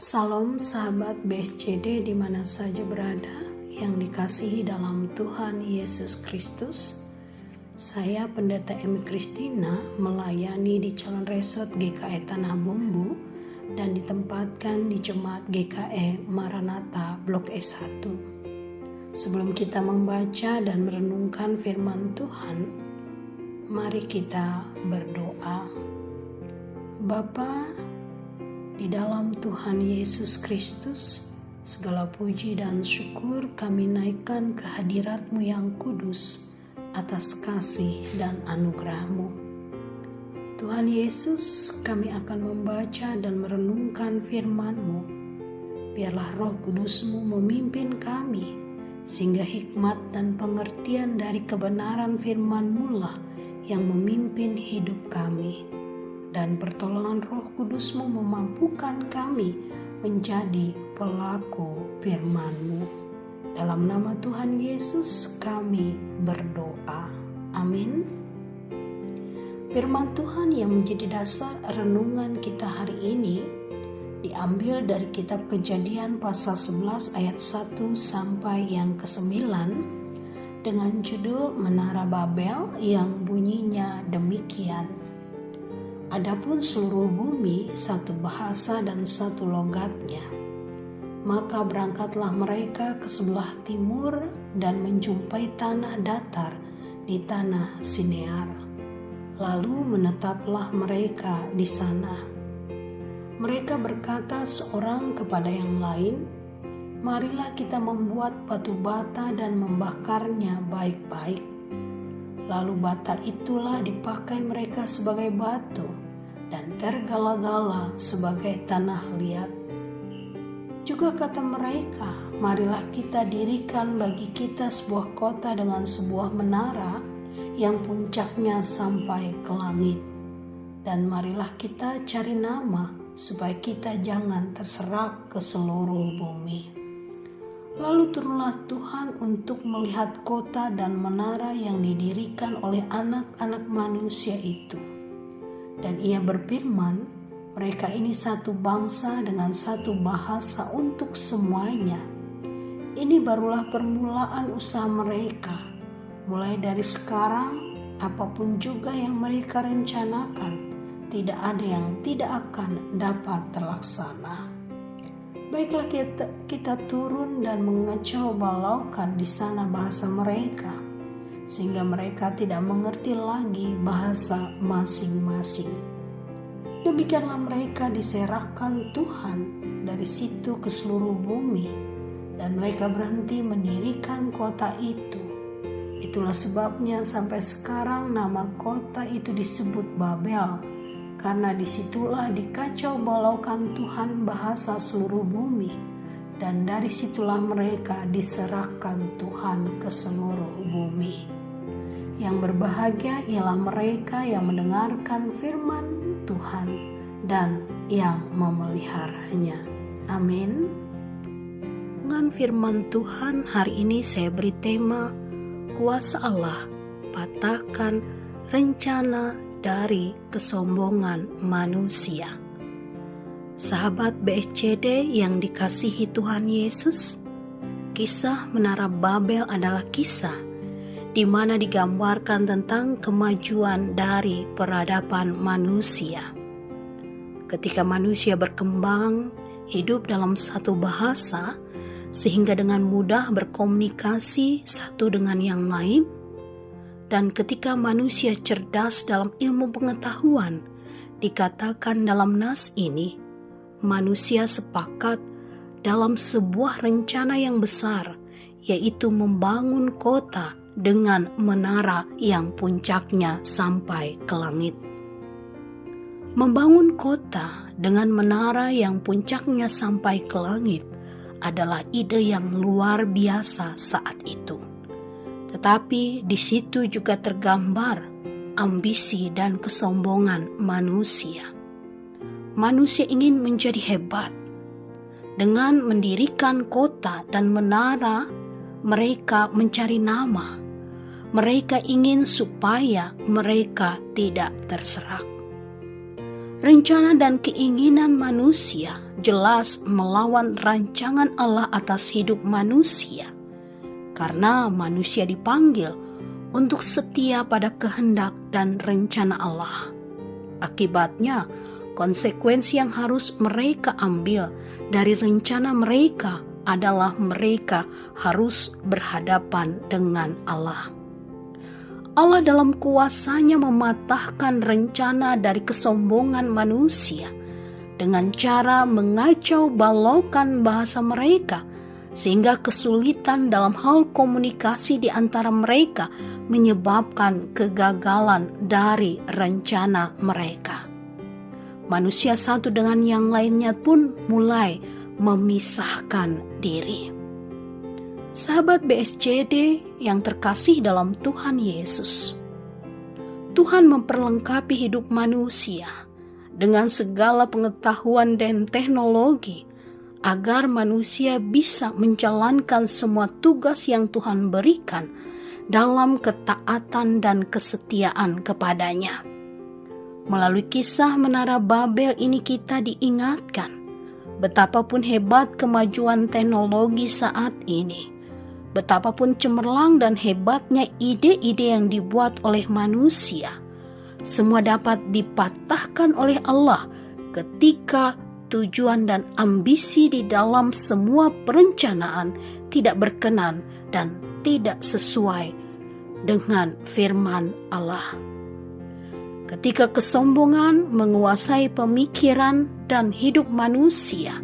Salam sahabat BSCD di mana saja berada yang dikasihi dalam Tuhan Yesus Kristus. Saya Pendeta Emi Kristina melayani di Calon Resort GKE Tanah Bumbu dan ditempatkan di Jemaat GKE Maranatha Blok S1. Sebelum kita membaca dan merenungkan firman Tuhan, mari kita berdoa. Bapa, di dalam Tuhan Yesus Kristus, segala puji dan syukur kami naikkan ke hadirat-Mu yang kudus atas kasih dan anugerah-Mu. Tuhan Yesus, kami akan membaca dan merenungkan firman-Mu. Biarlah Roh Kudus-Mu memimpin kami, sehingga hikmat dan pengertian dari kebenaran firman-Mu lah yang memimpin hidup kami. Dan pertolongan Roh Kudus-Mu memampukan kami menjadi pelaku firman-Mu. Dalam nama Tuhan Yesus kami berdoa. Amin. Firman Tuhan yang menjadi dasar renungan kita hari ini diambil dari kitab Kejadian pasal 11 ayat 1 sampai yang ke-9 dengan judul Menara Babel yang bunyinya demikian. Adapun seluruh bumi satu bahasa dan satu logatnya. Maka berangkatlah mereka ke sebelah timur dan menjumpai tanah datar di tanah Sinear. Lalu menetaplah mereka di sana. Mereka berkata seorang kepada yang lain, "Marilah kita membuat batu bata dan membakarnya baik-baik." Lalu bata itulah dipakai mereka sebagai batu dan tergala-gala sebagai tanah liat. Juga kata mereka, "Marilah kita dirikan bagi kita sebuah kota dengan sebuah menara yang puncaknya sampai ke langit. Dan marilah kita cari nama supaya kita jangan terserak ke seluruh bumi." Lalu turunlah Tuhan untuk melihat kota dan menara yang didirikan oleh anak-anak manusia itu. Dan ia berfirman, mereka ini satu bangsa dengan satu bahasa untuk semuanya. Ini barulah permulaan usaha mereka. Mulai dari sekarang, apapun juga yang mereka rencanakan, tidak ada yang tidak akan dapat terlaksana. Baiklah kita turun dan mengacau balaukan di sana bahasa mereka, sehingga mereka tidak mengerti lagi bahasa masing-masing. Demikianlah mereka diserahkan Tuhan dari situ ke seluruh bumi, dan mereka berhenti mendirikan kota itu. Itulah sebabnya sampai sekarang nama kota itu disebut Babel, karena disitulah dikacau balaukan Tuhan bahasa seluruh bumi, dan dari situlah mereka diserahkan Tuhan ke seluruh bumi. Yang berbahagia ialah mereka yang mendengarkan firman Tuhan dan yang memeliharanya. Amin. Dengan firman Tuhan hari ini saya beri tema Kuasa Allah patahkan rencana dari kesombongan manusia. Sahabat BSCD yang dikasihi Tuhan Yesus, kisah Menara Babel adalah kisah di mana digambarkan tentang kemajuan dari peradaban manusia. Ketika manusia berkembang, hidup dalam satu bahasa, sehingga dengan mudah berkomunikasi satu dengan yang lain. Dan ketika manusia cerdas dalam ilmu pengetahuan, dikatakan dalam nas ini, manusia sepakat dalam sebuah rencana yang besar, yaitu membangun kota dengan menara yang puncaknya sampai ke langit. Membangun kota dengan menara yang puncaknya sampai ke langit adalah ide yang luar biasa saat itu. Tetapi di situ juga tergambar ambisi dan kesombongan manusia. Manusia ingin menjadi hebat. Dengan mendirikan kota dan menara, mereka mencari nama. Mereka ingin supaya mereka tidak terserak. Rencana dan keinginan manusia jelas melawan rancangan Allah atas hidup manusia, karena manusia dipanggil untuk setia pada kehendak dan rencana Allah. Akibatnya, konsekuensi yang harus mereka ambil dari rencana mereka adalah mereka harus berhadapan dengan Allah. Allah dalam kuasa-Nya mematahkan rencana dari kesombongan manusia dengan cara mengacau balaukan bahasa mereka, sehingga kesulitan dalam hal komunikasi di antara mereka menyebabkan kegagalan dari rencana mereka. Manusia satu dengan yang lainnya pun mulai memisahkan diri. Sahabat BSJD yang terkasih dalam Tuhan Yesus, Tuhan memperlengkapi hidup manusia dengan segala pengetahuan dan teknologi agar manusia bisa menjalankan semua tugas yang Tuhan berikan dalam ketaatan dan kesetiaan kepadanya. Melalui kisah Menara Babel ini kita diingatkan betapapun hebat kemajuan teknologi saat ini, betapapun cemerlang dan hebatnya ide-ide yang dibuat oleh manusia, semua dapat dipatahkan oleh Allah ketika tujuan dan ambisi di dalam semua perencanaan tidak berkenan dan tidak sesuai dengan firman Allah. Ketika kesombongan menguasai pemikiran dan hidup manusia,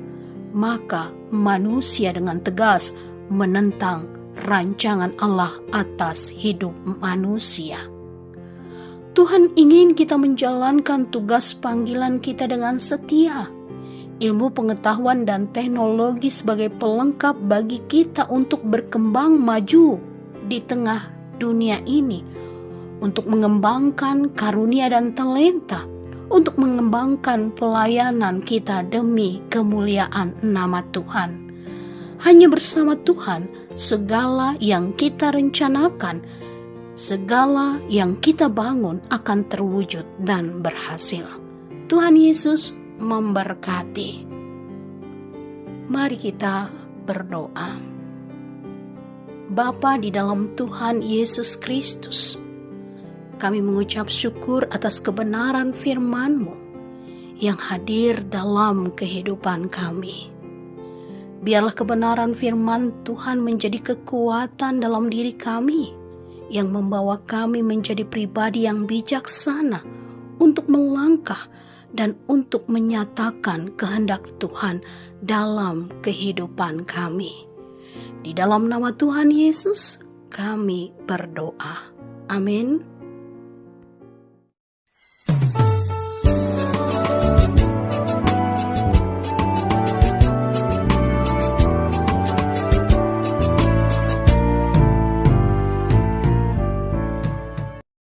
maka manusia dengan tegas menentang rancangan Allah atas hidup manusia. Tuhan ingin kita menjalankan tugas panggilan kita dengan setia. Ilmu pengetahuan dan teknologi sebagai pelengkap bagi kita untuk berkembang maju di tengah dunia ini, untuk mengembangkan karunia dan talenta, untuk mengembangkan pelayanan kita demi kemuliaan nama Tuhan. Hanya bersama Tuhan, segala yang kita rencanakan, segala yang kita bangun akan terwujud dan berhasil. Tuhan Yesus memberkati. Mari kita berdoa. Bapa di dalam Tuhan Yesus Kristus, kami mengucap syukur atas kebenaran firman-Mu yang hadir dalam kehidupan kami. Biarlah kebenaran firman Tuhan menjadi kekuatan dalam diri kami, yang membawa kami menjadi pribadi yang bijaksana untuk melangkah dan untuk menyatakan kehendak Tuhan dalam kehidupan kami. Di dalam nama Tuhan Yesus, kami berdoa. Amin.